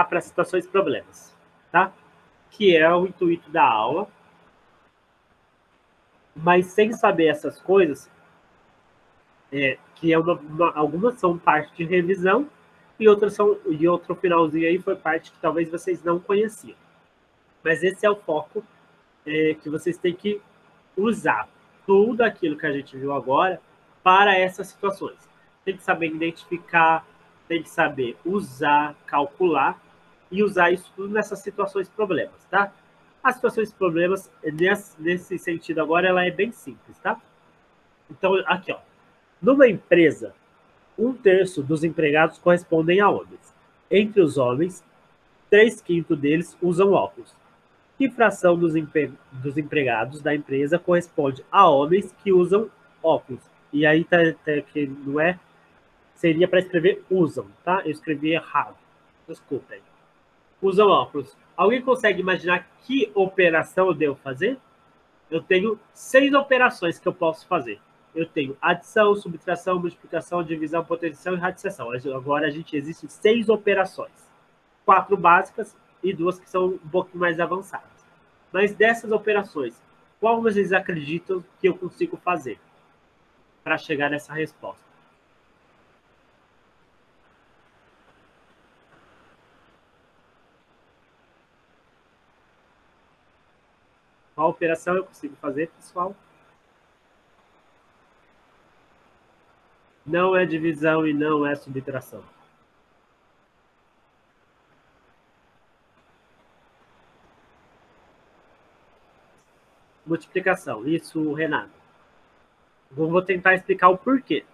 para situações e problemas, tá? Que é o intuito da aula. Mas sem saber essas coisas, que algumas são parte de revisão e outro finalzinho aí foi parte que talvez vocês não conheciam. Mas esse é o foco que vocês têm que usar tudo aquilo que a gente viu agora para essas situações. Tem que saber identificar, tem que saber usar, calcular e usar isso tudo nessas situações problemas, tá? As situações problemas, nesse sentido agora, ela é bem simples, tá? Então, aqui, ó. Numa empresa, 1/3 dos empregados correspondem a homens. Entre os homens, 3/5 deles usam óculos. Que fração dos empregados da empresa corresponde a homens que usam óculos? E aí que não é, seria para escrever usam, tá? Eu escrevi errado. Desculpem. Usam óculos. Alguém consegue imaginar que operação eu devo fazer? Eu tenho 6 operações que eu posso fazer. Eu tenho adição, subtração, multiplicação, divisão, potenciação e radiciação. Agora existem 6 operações. 4 básicas e 2 que são um pouco mais avançadas. Mas dessas operações, qual vocês acreditam que eu consigo fazer para chegar nessa resposta? Qual operação eu consigo fazer, pessoal? Não é divisão e não é subtração. Multiplicação. Isso, Renato. Vou tentar explicar o porquê.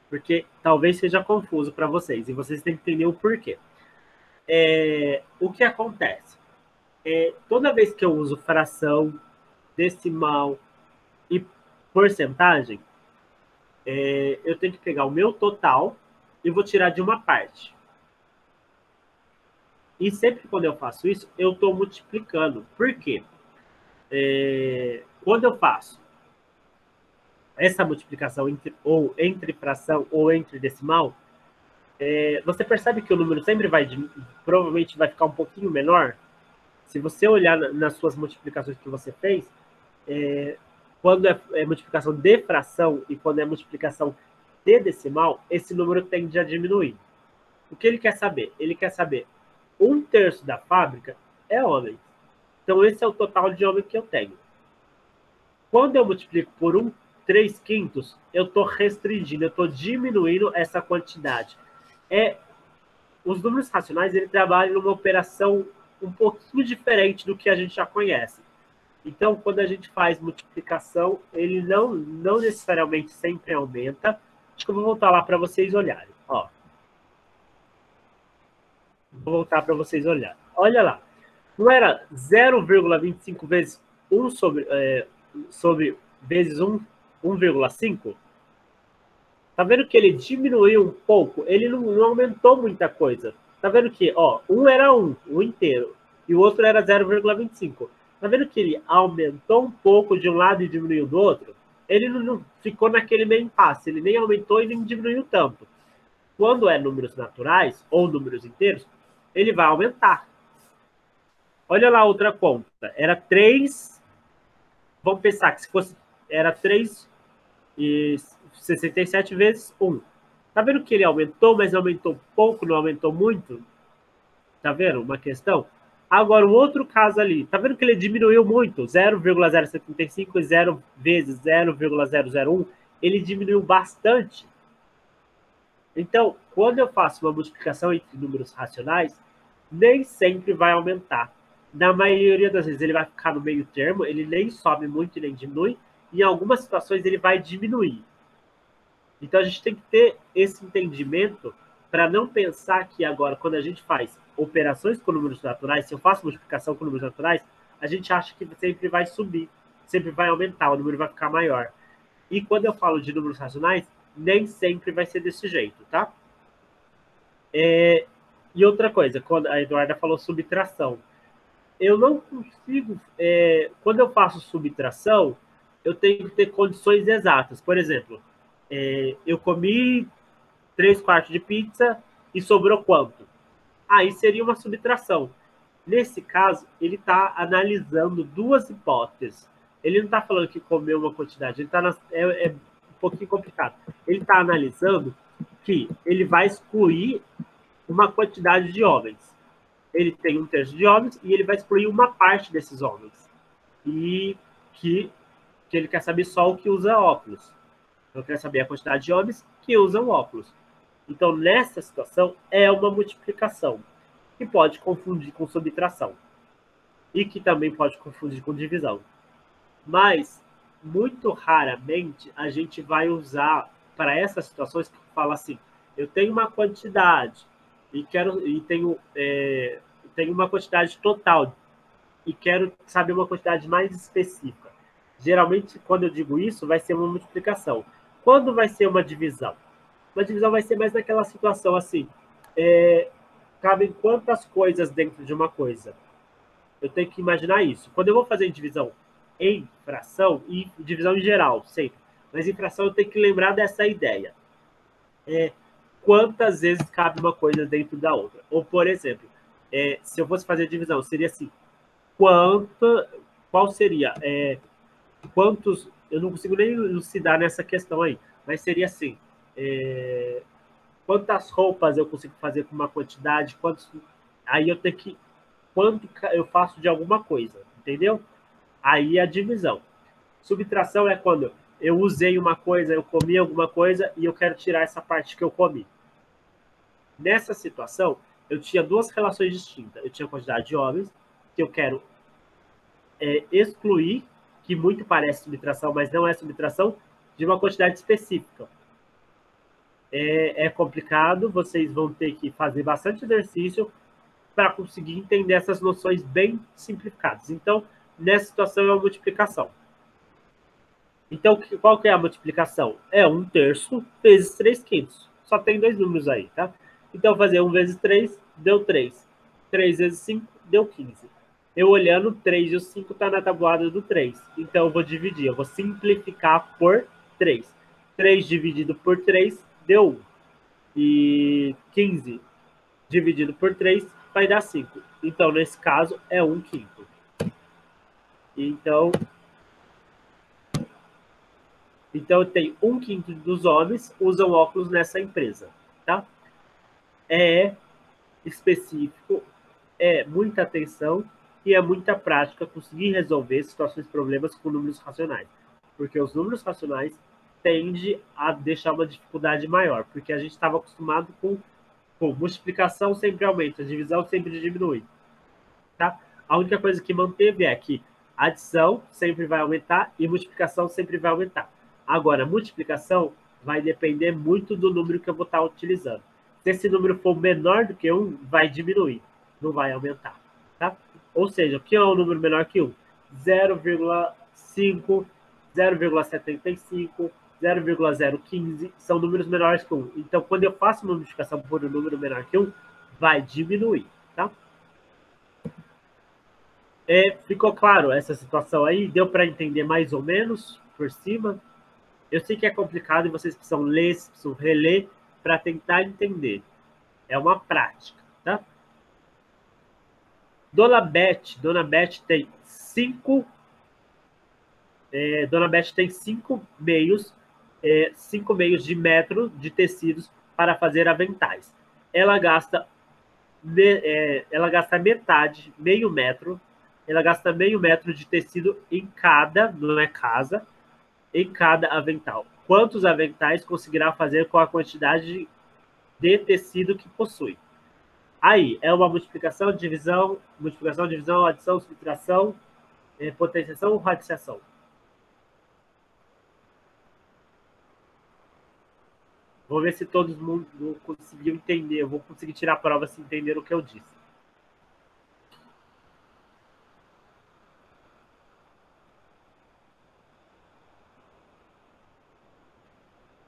Porque talvez seja confuso para vocês. E vocês têm que entender o porquê. O que acontece? Toda vez que eu uso fração, decimal e porcentagem, eu tenho que pegar o meu total e vou tirar de uma parte. E sempre quando eu faço isso, eu estou multiplicando. Por quê? Quando eu faço essa multiplicação entre fração ou entre decimal, você percebe que o número sempre provavelmente vai ficar um pouquinho menor. Se você olhar nas suas multiplicações que você fez, quando é multiplicação de fração e quando é multiplicação de decimal, esse número tende a diminuir. O que ele quer saber? Ele quer saber 1/3 da fábrica é homem. Então, esse é o total de homem que eu tenho. Quando eu multiplico por 3/5, eu estou restringindo, eu estou diminuindo essa quantidade. Os números racionais, ele trabalham numa operação um pouquinho diferente do que a gente já conhece. Então, quando a gente faz multiplicação, ele não necessariamente sempre aumenta. Acho que eu vou voltar lá para vocês olharem. Ó. Vou voltar para vocês olharem. Olha lá. Não era 0,25 vezes 1 sobre vezes 1,5? Tá vendo que ele diminuiu um pouco? Ele não aumentou muita coisa. Tá vendo que, ó, um era 1 inteiro, e o outro era 0,25. Tá vendo que ele aumentou um pouco de um lado e diminuiu do outro? Ele não ficou naquele meio impasse, ele nem aumentou e nem diminuiu tanto. Quando é números naturais, ou números inteiros, ele vai aumentar. Olha lá outra conta. Era 3. Vamos pensar que se fosse. Era 3,67 vezes 1. Tá vendo que ele aumentou, mas aumentou pouco, não aumentou muito? Tá vendo uma questão? Agora, um outro caso ali. Tá vendo que ele diminuiu muito? 0,075 e 0 vezes 0,001. Ele diminuiu bastante. Então, quando eu faço uma multiplicação entre números racionais, nem sempre vai aumentar. Na maioria das vezes ele vai ficar no meio termo, ele nem sobe muito e nem diminui. Em algumas situações ele vai diminuir. Então a gente tem que ter esse entendimento para não pensar que agora, quando a gente faz operações com números naturais, se eu faço multiplicação com números naturais, a gente acha que sempre vai subir, sempre vai aumentar, o número vai ficar maior. E quando eu falo de números racionais, nem sempre vai ser desse jeito, tá? E outra coisa, quando a Eduarda falou subtração, eu não consigo, quando eu faço subtração, eu tenho que ter condições exatas. Por exemplo, eu comi 3/4 de pizza e sobrou quanto? Aí seria uma subtração. Nesse caso, ele está analisando duas hipóteses. Ele não está falando que comeu uma quantidade, ele tá é um pouquinho complicado. Ele está analisando que ele vai excluir uma quantidade de homens. Ele tem um terço de homens e ele vai excluir uma parte desses homens. E que ele quer saber só o que usa óculos. Ele quer saber a quantidade de homens que usam óculos. Então, nessa situação, é uma multiplicação, que pode confundir com subtração. E que também pode confundir com divisão. Mas, muito raramente, a gente vai usar para essas situações que fala assim, eu tenho uma quantidade e tenho uma quantidade total e quero saber uma quantidade mais específica. Geralmente, quando eu digo isso, vai ser uma multiplicação. Quando vai ser uma divisão? Uma divisão vai ser mais naquela situação assim, cabem quantas coisas dentro de uma coisa? Eu tenho que imaginar isso. Quando eu vou fazer divisão em fração, e divisão em geral, sempre, mas em fração eu tenho que lembrar dessa ideia. Quantas vezes cabe uma coisa dentro da outra? Ou, por exemplo, se eu fosse fazer divisão, seria assim, qual seria? Quantos, eu não consigo nem elucidar nessa questão aí, mas seria assim, quantas roupas eu consigo fazer com uma quantidade, aí eu tenho que, quanto eu faço de alguma coisa, entendeu? Aí é a divisão. Subtração é quando eu usei uma coisa, eu comi alguma coisa e eu quero tirar essa parte que eu comi. Nessa situação, eu tinha duas relações distintas. Eu tinha a quantidade de homens, que eu quero excluir, que muito parece subtração, mas não é subtração, de uma quantidade específica. É complicado, vocês vão ter que fazer bastante exercício para conseguir entender essas noções bem simplificadas. Então, nessa situação é uma multiplicação. Então, qual que é a multiplicação? É 1/3 vezes 3/5. Só tem dois números aí, tá? Então, fazer 1 vezes 3 deu 3. 3 vezes 5 deu 15. Eu olhando, 3 e o 5 está na tabuada do 3. Então, eu vou dividir. Eu vou simplificar por 3. 3 dividido por 3 deu 1. E 15 dividido por 3 vai dar 5. Então, nesse caso, é 1/5. Então tem 1/5 dos homens usam óculos nessa empresa, tá? É específico, é muita atenção e é muita prática conseguir resolver situações, problemas com números racionais. Porque os números racionais tendem a deixar uma dificuldade maior, porque a gente estava acostumado com multiplicação sempre aumenta, divisão sempre diminui, tá? A única coisa que manteve é que adição sempre vai aumentar e multiplicação sempre vai aumentar. Agora, multiplicação vai depender muito do número que eu vou estar utilizando. Se esse número for menor do que 1, vai diminuir, não vai aumentar. Tá? Ou seja, o que é um número menor que 1? 0,5, 0,75, 0,015 são números menores que 1. Então, quando eu faço uma multiplicação por um número menor que 1, vai diminuir. Tá? Ficou claro essa situação aí? Deu para entender mais ou menos por cima? Eu sei que é complicado e vocês precisam ler, precisam reler para tentar entender. É uma prática, tá? Dona Beth tem cinco meios de metro de tecidos para fazer aventais. Ela gasta metade, meio metro. Ela gasta meio metro de tecido em cada, não é casa, em cada avental. Quantos aventais conseguirá fazer com a quantidade de tecido que possui? Aí, é uma multiplicação, divisão, adição, subtração, potenciação ou radiciação? Vou ver se todo mundo conseguiu entender. Eu vou conseguir tirar a prova se entenderam o que eu disse.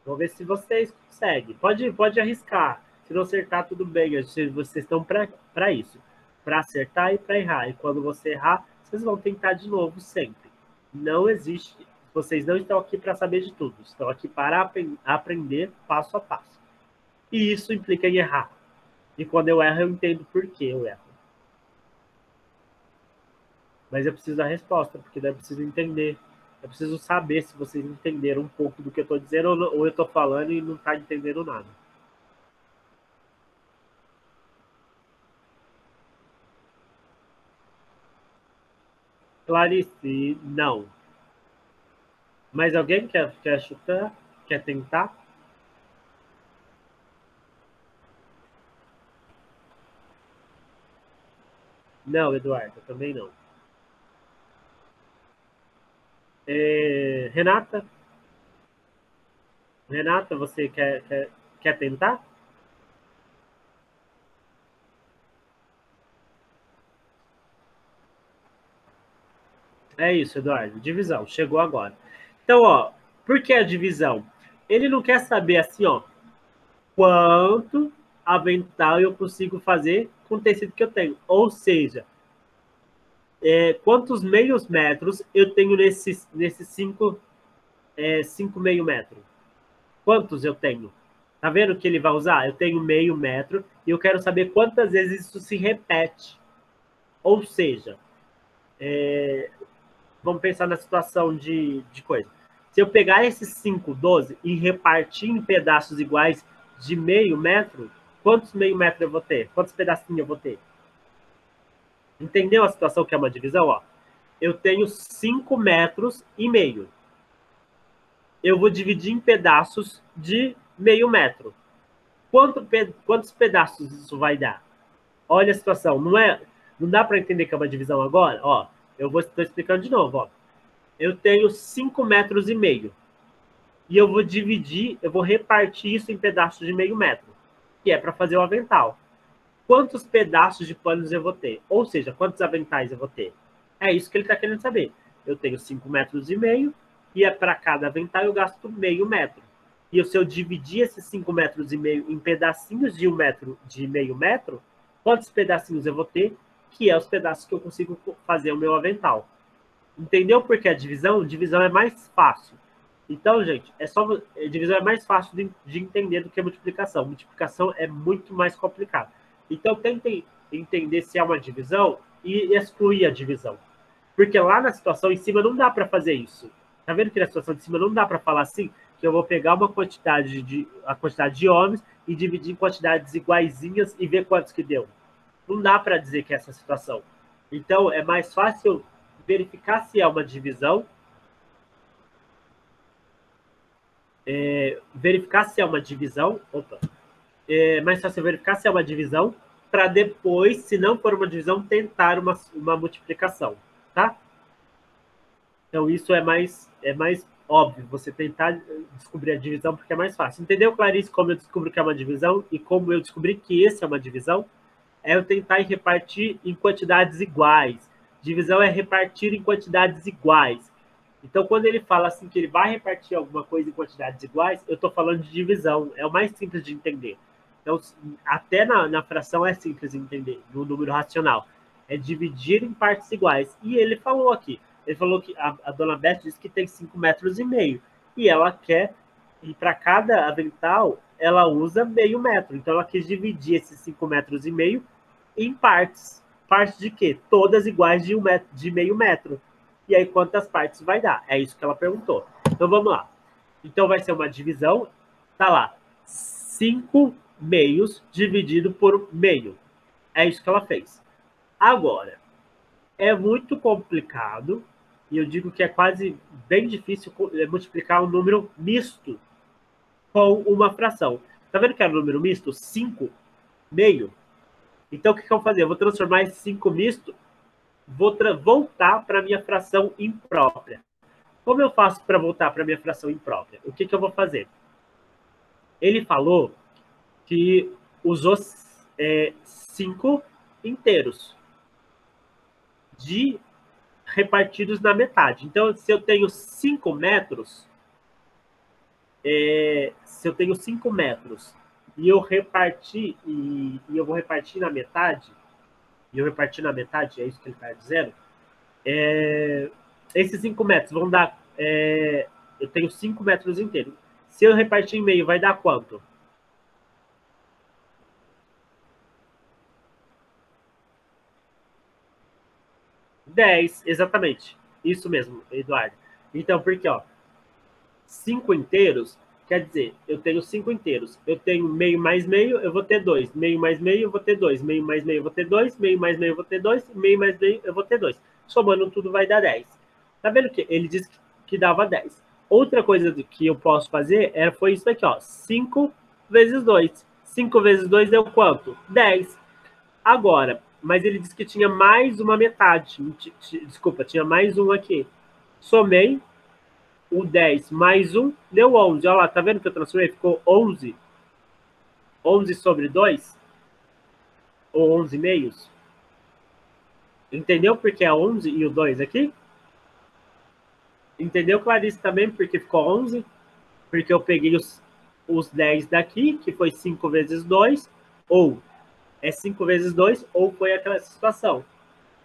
Vou ver se vocês conseguem. Pode arriscar. Se não acertar, tudo bem. Vocês estão para isso. Para acertar e para errar. E quando você errar, vocês vão tentar de novo sempre. Não existe. Vocês não estão aqui para saber de tudo. Estão aqui para aprender passo a passo. E isso implica em errar. E quando eu erro, eu entendo por que eu erro. Mas eu preciso da resposta, porque daí eu preciso entender. Eu preciso saber se vocês entenderam um pouco do que eu estou dizendo ou eu estou falando e não está entendendo nada. Clarice, não. Mas alguém quer chutar? Quer tentar? Não, Eduardo, também não. Renata? Renata, você quer tentar? É isso, Eduardo. Divisão. Chegou agora. Então, ó, por que a divisão? Ele não quer saber assim, ó, quanto avental eu consigo fazer com o tecido que eu tenho. Ou seja, quantos meios metros eu tenho nesses cinco meio metro? Quantos eu tenho? Tá vendo que ele vai usar? Eu tenho meio metro e eu quero saber quantas vezes isso se repete. Ou seja, vamos pensar na situação de coisa. Se eu pegar esses 5, 12 e repartir em pedaços iguais de meio metro, quantos meio metro eu vou ter? Quantos pedacinhos eu vou ter? Entendeu a situação que é uma divisão? Ó, eu tenho 5 metros e meio. Eu vou dividir em pedaços de meio metro. Quantos pedaços isso vai dar? Olha a situação. Não dá para entender que é uma divisão agora? Ó, estou explicando de novo. Ó. Eu tenho 5 metros e meio. E eu vou repartir isso em pedaços de meio metro, que é para fazer o avental. Quantos pedaços de panos eu vou ter? Ou seja, quantos aventais eu vou ter? É isso que ele está querendo saber. Eu tenho 5 metros e meio, e para cada avental eu gasto meio metro. E se eu dividir esses 5 metros e meio em pedacinhos de meio metro, quantos pedacinhos eu vou ter? Que é os pedaços que eu consigo fazer o meu avental. Entendeu por que a divisão? Divisão é mais fácil. Então, gente, divisão é mais fácil de entender do que a multiplicação. Multiplicação é muito mais complicado. Então, tentem entender se é uma divisão e excluir a divisão. Porque lá na situação em cima não dá para fazer isso. Tá vendo que na situação de cima não dá para falar assim, que eu vou pegar a quantidade de homens e dividir em quantidades iguaizinhas e ver quantos que deu. Não dá para dizer que é essa situação. Então, é mais fácil verificar se é uma divisão, verificar se é uma divisão, opa, é mais fácil verificar se é uma divisão, para depois, se não for uma divisão, tentar uma multiplicação, tá? Então, isso é mais óbvio, você tentar descobrir a divisão, porque é mais fácil. Entendeu, Clarice, como eu descubro que é uma divisão e como eu descobri que esse é uma divisão? É eu tentar repartir em quantidades iguais. Divisão é repartir em quantidades iguais. Então, quando ele fala assim que ele vai repartir alguma coisa em quantidades iguais, eu estou falando de divisão. É o mais simples de entender. Então, até na fração é simples de entender, no número racional. É dividir em partes iguais. E ele falou aqui. Ele falou que a dona Beth disse que tem 5 metros e meio. E ela quer, e para cada avental, ela usa meio metro. Então, ela quis dividir esses 5 metros e meio em partes. Partes de quê? Todas iguais de meio metro. E aí, quantas partes vai dar? É isso que ela perguntou. Então, vamos lá. Então, vai ser uma divisão. Tá lá. 5 meios dividido por meio. É isso que ela fez. Agora, é muito complicado, e eu digo que é quase bem difícil multiplicar um número misto com uma fração. Tá vendo que é um número misto? 5 meio. Então, o que eu vou fazer? Eu vou transformar esse 5 misto, vou voltar para a minha fração imprópria. Como eu faço para voltar para a minha fração imprópria? O que eu vou fazer? Ele falou que usou 5 inteiros de repartidos na metade. Então, se eu tenho 5 metros, se eu tenho 5 metros e eu repartir e eu vou repartir na metade, e eu repartir na metade, é isso que ele está dizendo, esses 5 metros vão dar. Eu tenho 5 metros inteiros. Se eu repartir em meio, vai dar quanto? 10, exatamente. Isso mesmo, Eduardo. Então, porque, ó, 5 inteiros, quer dizer, eu tenho 5 inteiros. Eu tenho meio mais meio, eu vou ter 2. Meio mais meio, eu vou ter 2. Meio mais meio, eu vou ter 2. Meio mais meio, eu vou ter 2. Meio mais meio, eu vou ter 2. Somando tudo vai dar 10. Tá vendo que ele disse que dava 10. Outra coisa que eu posso fazer foi isso aqui, ó. 5 vezes 2. 5 vezes 2 deu quanto? 10. Agora, mas ele disse que tinha mais uma metade. Desculpa, tinha mais um aqui. Somei o 10 mais 1 deu 11. Olha lá, tá vendo que eu transformei? Ficou 11. 11 sobre 2, ou 11 meios. Entendeu porque é 11 e o 2 aqui? Entendeu, Clarice, também porque ficou 11? Porque eu peguei os 10 daqui, que foi 5 vezes 2, ou é 5 vezes 2, ou foi aquela situação.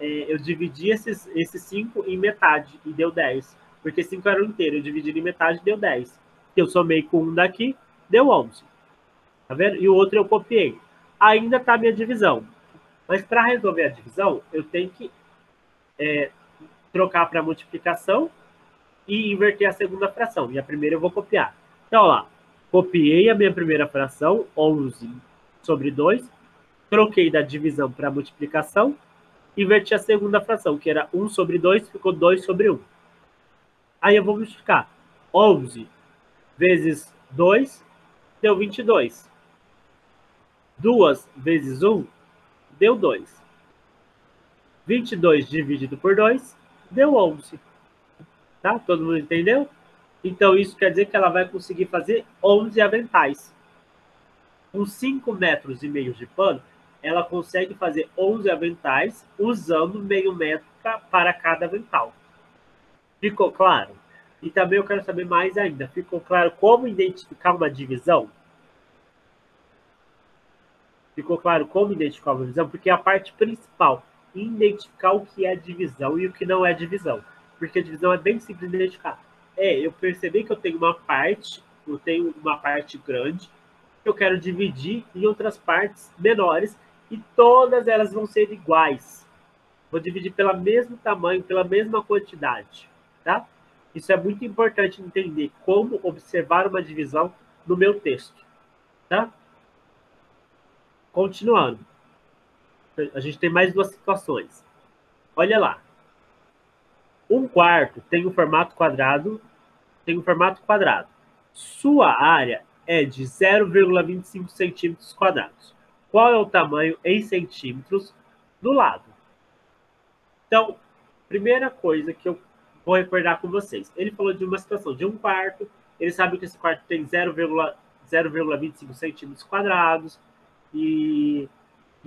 Eu dividi esses 5 em metade e deu 10. Porque 5 era o inteiro, eu dividi em metade e deu 10. Eu somei com um daqui, deu 11. Tá vendo? E o outro eu copiei. Ainda está a minha divisão. Mas para resolver a divisão, eu tenho que trocar para multiplicação e inverter a segunda fração. E a primeira eu vou copiar. Então, ó lá, copiei a minha primeira fração, 11 sobre 2, troquei da divisão para multiplicação, inverti a segunda fração, que era 1 sobre 2, ficou 2 sobre 1. Aí eu vou multiplicar. 11 vezes 2 deu 22. 2 vezes 1 deu 2. 22 dividido por 2 deu 11. Tá? Todo mundo entendeu? Então, isso quer dizer que ela vai conseguir fazer 11 aventais. Com 5 metros e meio de pano, ela consegue fazer 11 aventais usando meio metro para cada avental. Ficou claro? E também eu quero saber mais ainda. Ficou claro como identificar uma divisão? Ficou claro como identificar uma divisão? Porque é a parte principal. Identificar o que é divisão e o que não é divisão. Porque a divisão é bem simples de identificar. Eu percebi que eu tenho uma parte grande, que eu quero dividir em outras partes menores, e todas elas vão ser iguais. Vou dividir pelo mesmo tamanho, pela mesma quantidade, tá? Isso é muito importante entender como observar uma divisão no meu texto, tá? Continuando. A gente tem mais duas situações. Olha lá. Um quarto tem um formato quadrado, Sua área é de 0,25 centímetros quadrados. Qual é o tamanho em centímetros do lado? Então, primeira coisa que eu vou recordar com vocês. Ele falou de uma situação de um quarto, ele sabe que esse quarto tem 0,25 centímetros quadrados, e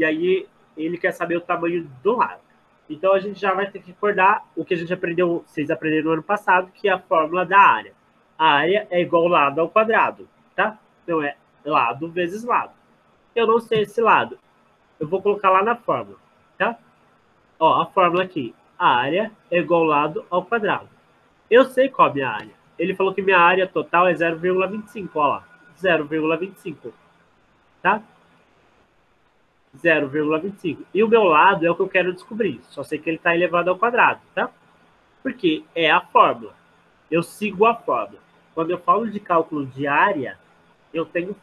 aí ele quer saber o tamanho do lado. Então, a gente já vai ter que recordar o que a gente aprendeu, vocês aprenderam no ano passado, que é a fórmula da área. A área é igual lado ao quadrado, tá? Então, é lado vezes lado. Eu não sei esse lado. Eu vou colocar lá na fórmula, tá? Ó, a fórmula aqui. A área é igual ao lado ao quadrado. Eu sei qual é a minha área. Ele falou que minha área total é 0,25, ó lá. 0,25, tá? 0,25. E o meu lado é o que eu quero descobrir. Só sei que ele está elevado ao quadrado, tá? Porque é a fórmula. Eu sigo a fórmula. Quando eu falo de cálculo de área, eu tenho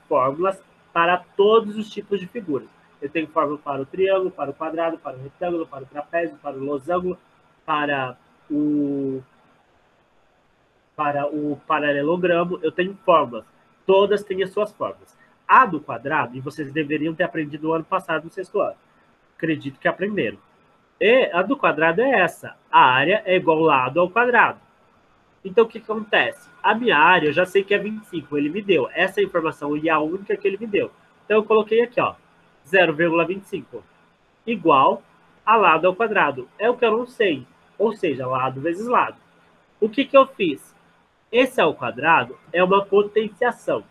fórmulas para todos os tipos de figuras. Eu tenho fórmula para o triângulo, para o quadrado, para o retângulo, para o trapézio, para o losango, para o paralelogramo. Eu tenho fórmulas. Todas têm as suas fórmulas. A do quadrado, e vocês deveriam ter aprendido no ano passado, no sexto ano. Acredito que aprenderam. E a do quadrado é essa. A área é igual ao lado ao quadrado. Então, o que acontece? A minha área, eu já sei que é 25, ele me deu. Essa informação e a única que ele me deu. Então, eu coloquei aqui, ó, 0,25 igual a lado ao quadrado. É o que eu não sei, ou seja, lado vezes lado. O que eu fiz? Esse ao quadrado é uma potenciação.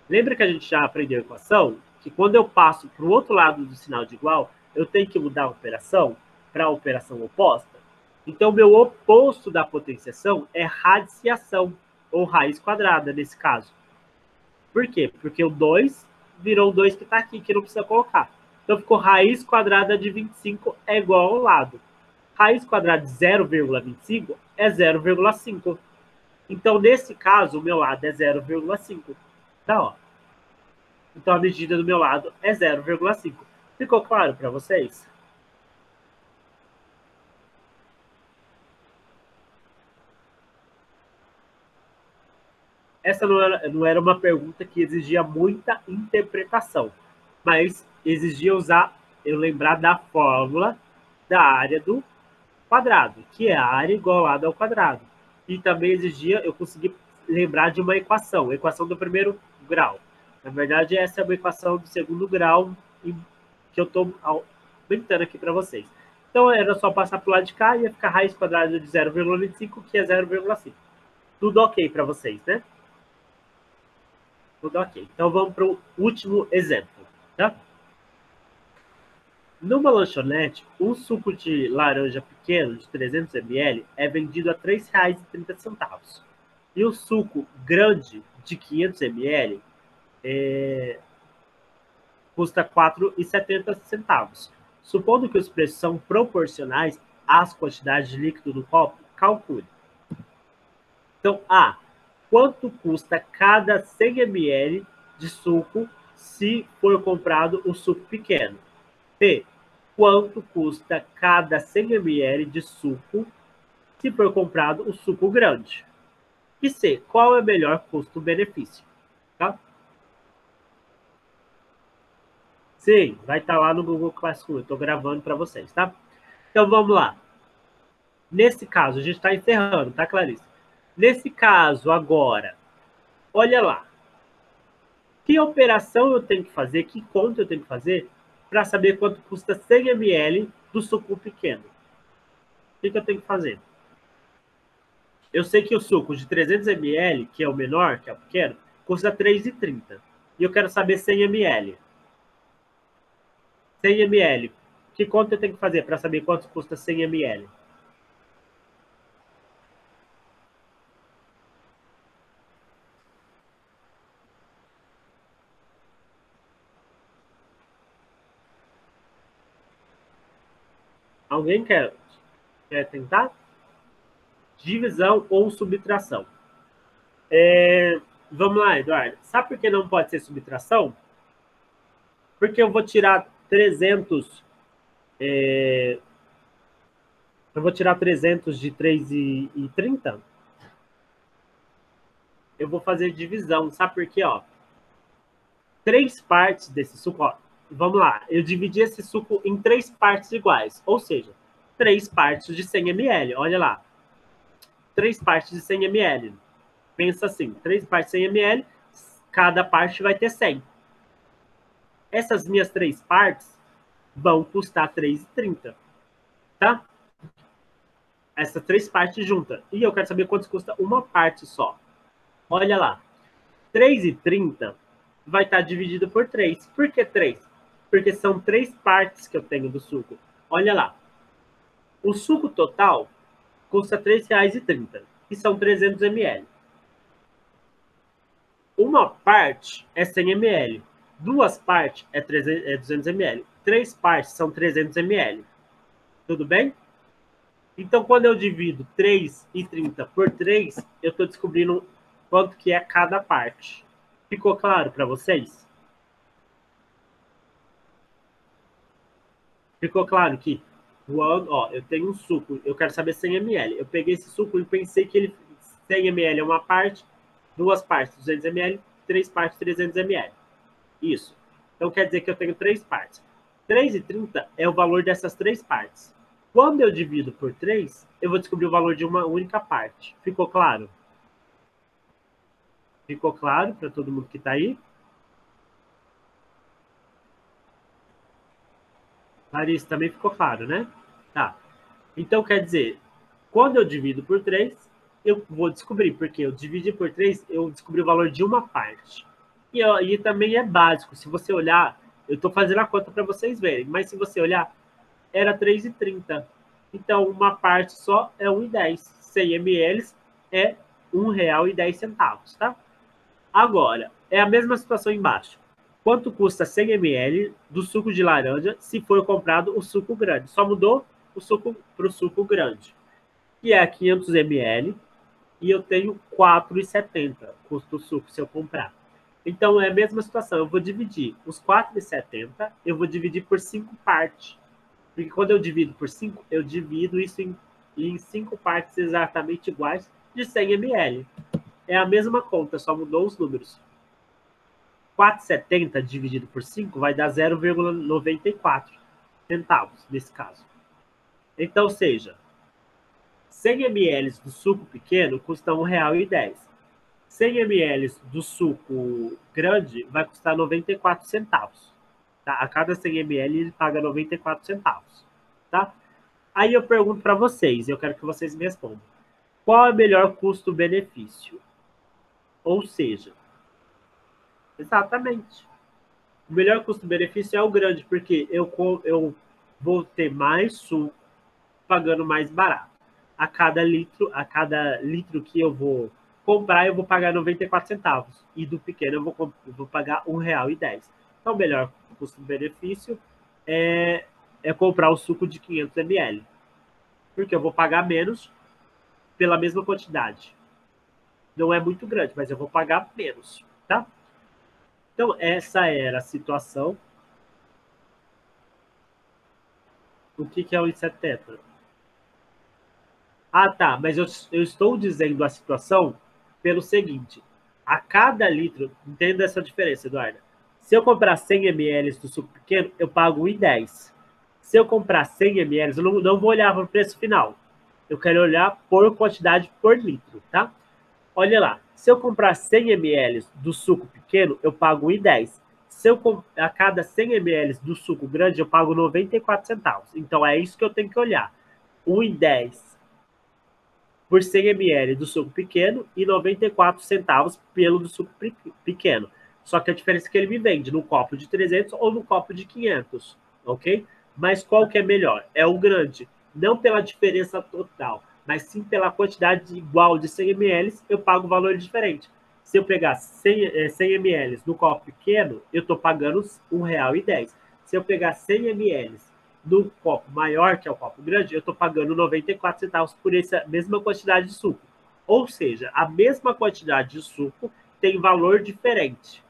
Lembra que a gente já aprendeu a equação? Que quando eu passo para o outro lado do sinal de igual, eu tenho que mudar a operação para a operação oposta? Então, o meu oposto da potenciação é radiciação, ou raiz quadrada, nesse caso. Por quê? Porque o 2 virou o 2 que está aqui, que não precisa colocar. Então, ficou raiz quadrada de 25 é igual ao lado. Raiz quadrada de 0,25 é 0,5. Então, nesse caso, o meu lado é 0,5. Tá, ó. Então, a medida do meu lado é 0,5. Ficou claro para vocês? Essa não era uma pergunta que exigia muita interpretação, mas exigia eu lembrar da fórmula da área do quadrado, que é a área igual ao lado ao quadrado. E também exigia eu conseguir lembrar de uma equação, a equação do primeiro grau. Na verdade, essa é uma equação do segundo grau que eu estou aumentando aqui para vocês. Então, era só passar para o lado de cá e ia ficar raiz quadrada de 0,25, que é 0,5. Tudo ok para vocês, né? Tudo ok. Então, vamos para o último exemplo, tá? Numa lanchonete, um suco de laranja pequeno de 300 ml é vendido a R$ 3,30. E o suco grande de 500 ml custa R$ 4,70. Supondo que os preços são proporcionais às quantidades de líquido no copo, calcule. Então, A. Quanto custa cada 100 ml de suco se for comprado o suco pequeno? B. Quanto custa cada 100 ml de suco se for comprado o suco grande? E C. Qual é o melhor custo-benefício? Tá? Sim, vai estar lá no Google Classroom. Eu estou gravando para vocês, tá? Então, vamos lá. Nesse caso, a gente está encerrando, tá, Clarice? Nesse caso, agora, olha lá. Que operação eu tenho que fazer, que conta eu tenho que fazer para saber quanto custa 100 ml do suco pequeno? O que eu tenho que fazer? Eu sei que o suco de 300 ml, que é o menor, que é o pequeno, custa R$ 3,30. E eu quero saber 100 ml. 100 ml. Que conta eu tenho que fazer para saber quanto custa 100 ml? Alguém quer tentar? Divisão ou subtração? Vamos lá, Eduardo. Sabe por que não pode ser subtração? Porque eu vou tirar 300. Eu vou tirar 300 de 3,30. Eu vou fazer divisão. Sabe por quê? Ó, 3 partes desse suco. Ó, vamos lá. Eu dividi esse suco em 3 partes iguais. Ou seja, 3 partes de 100 ml. Olha lá. 3 partes de 100 ml. Pensa assim. 3 partes de 100 ml. Cada parte vai ter 100. Essas minhas 3 partes vão custar R$ 3,30. Tá? Essas 3 partes juntas. E eu quero saber quanto custa uma parte só. Olha lá. 3,30 vai estar dividido por 3. Por que 3? Porque são 3 partes que eu tenho do suco. Olha lá. O suco total custa R$ 3,30. E são 300 ml. Uma parte é 100 ml. 2 partes é 200 ml. 3 partes são 300 ml. Tudo bem? Então, quando eu divido 3,30 por 3, eu estou descobrindo quanto que é cada parte. Ficou claro para vocês? Ficou claro que eu tenho um suco, eu quero saber 100 ml. Eu peguei esse suco e pensei que 100 ml é uma parte, 2 partes 200 ml, 3 partes 300 ml. Isso. Então quer dizer que eu tenho 3 partes. 3,30 é o valor dessas 3 partes. Quando eu divido por 3, eu vou descobrir o valor de uma única parte. Ficou claro? Ficou claro para todo mundo que está aí? Larissa, também ficou claro, né? Tá. Então, quer dizer, quando eu divido por 3, eu vou descobrir, porque eu dividi por 3, eu descobri o valor de uma parte. E também é básico. Se você olhar, eu estou fazendo a conta para vocês verem, mas se você olhar, era R$ 3,30. Então, uma parte só é R$ 1,10. 100 ml é R$ 1,10, tá? Agora, é a mesma situação embaixo. Quanto custa 100 ml do suco de laranja se for comprado o suco grande? Só mudou para o suco grande, que é 500 ml, e eu tenho 4,70 custo o suco se eu comprar. Então é a mesma situação, eu vou dividir os 4,70, eu vou dividir por 5 partes. Porque quando eu divido por 5, eu divido isso em 5 partes exatamente iguais de 100 ml. É a mesma conta, só mudou os números. 4,70 dividido por 5 vai dar 0,94 centavos nesse caso. Então, seja, 100 ml do suco pequeno custa R$ 1,10. 100 ml do suco grande vai custar 94 centavos. Tá? A cada 100 ml ele paga 94 centavos. Tá? Aí eu pergunto para vocês, eu quero que vocês me respondam. Qual é o melhor custo-benefício? Ou seja, exatamente. O melhor custo-benefício é o grande, porque eu vou ter mais suco pagando mais barato. A cada litro que eu vou comprar, eu vou pagar 94 centavos. E do pequeno eu vou pagar R$ 1,10. Então, o melhor custo-benefício é comprar o suco de 500 ml. Porque eu vou pagar menos pela mesma quantidade. Não é muito grande, mas eu vou pagar menos, tá? Então, essa era a situação. O que é o 1,70? Ah, tá, mas eu estou dizendo a situação pelo seguinte: a cada litro, entenda essa diferença, Eduardo. Se eu comprar 100 ml do suco pequeno, eu pago 1,10. Se eu comprar 100 ml, eu não vou olhar para o preço final. Eu quero olhar por quantidade por litro, tá? Olha lá, se eu comprar 100 ml do suco pequeno, eu pago 1,10. Se eu a cada 100 ml do suco grande, eu pago 94 centavos. Então é isso que eu tenho que olhar. 1,10 por 100 ml do suco pequeno e 94 centavos pelo do suco pequeno. Só que a diferença é que ele me vende no copo de 300 ou no copo de 500, ok? Mas qual que é melhor? É o grande, não pela diferença total, mas sim pela quantidade igual de 100 ml, eu pago um valor diferente. Se eu pegar 100 ml no copo pequeno, eu estou pagando R$ 1,10. Se eu pegar 100 ml no copo maior, que é o copo grande, eu estou pagando 94 centavos por essa mesma quantidade de suco. Ou seja, a mesma quantidade de suco tem valor diferente,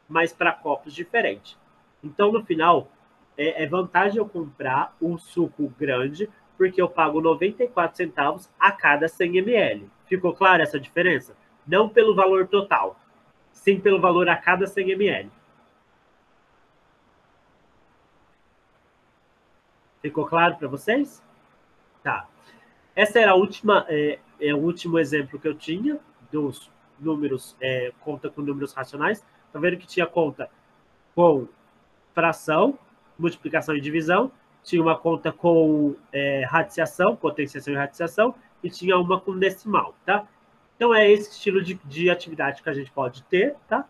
mas para copos diferentes. Então, no final, é vantagem eu comprar um suco grande, porque eu pago 94 centavos a cada 100 ml. Ficou clara essa diferença? Não pelo valor total, sim pelo valor a cada 100 ml. Ficou claro para vocês? Tá. Essa era a última, o último exemplo que eu tinha dos números, conta com números racionais. Tá vendo que tinha conta com fração, multiplicação e divisão, tinha uma conta com radiciação, potenciação e radiciação, e tinha uma com decimal, tá? Então é esse estilo de atividade que a gente pode ter, tá?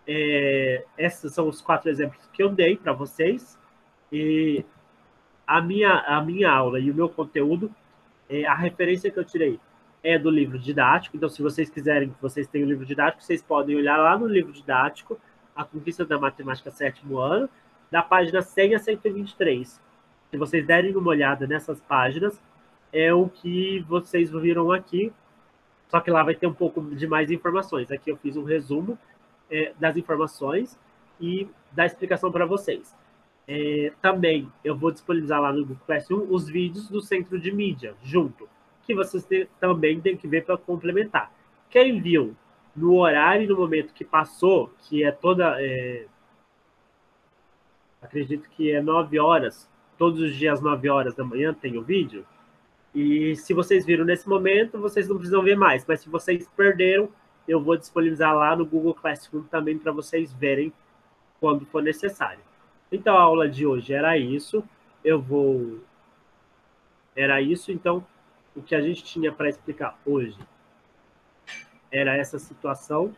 Esses são os 4 exemplos que eu dei para vocês. E a minha aula e o meu conteúdo, a referência que eu tirei é do livro didático. Então, se vocês quiserem que vocês tenham o livro didático, vocês podem olhar lá no livro didático, A Conquista da Matemática Sétimo Ano, da página 100 a 123. Se vocês derem uma olhada nessas páginas, é o que vocês viram aqui, só que lá vai ter um pouco de mais informações. Aqui eu fiz um resumo das informações e da explicação para vocês. Também eu vou disponibilizar lá no Google Classroom os vídeos do centro de mídia, junto, que vocês também têm que ver para complementar. Quem viu no horário e no momento que passou, que é acredito que é 9 horas, todos os dias 9 horas da manhã tem o vídeo, e se vocês viram nesse momento, vocês não precisam ver mais, mas se vocês perderam, eu vou disponibilizar lá no Google Classroom também para vocês verem quando for necessário. Então, a aula de hoje era isso. Eu vou. Era isso. Então, o que a gente tinha para explicar hoje era essa situação.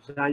Já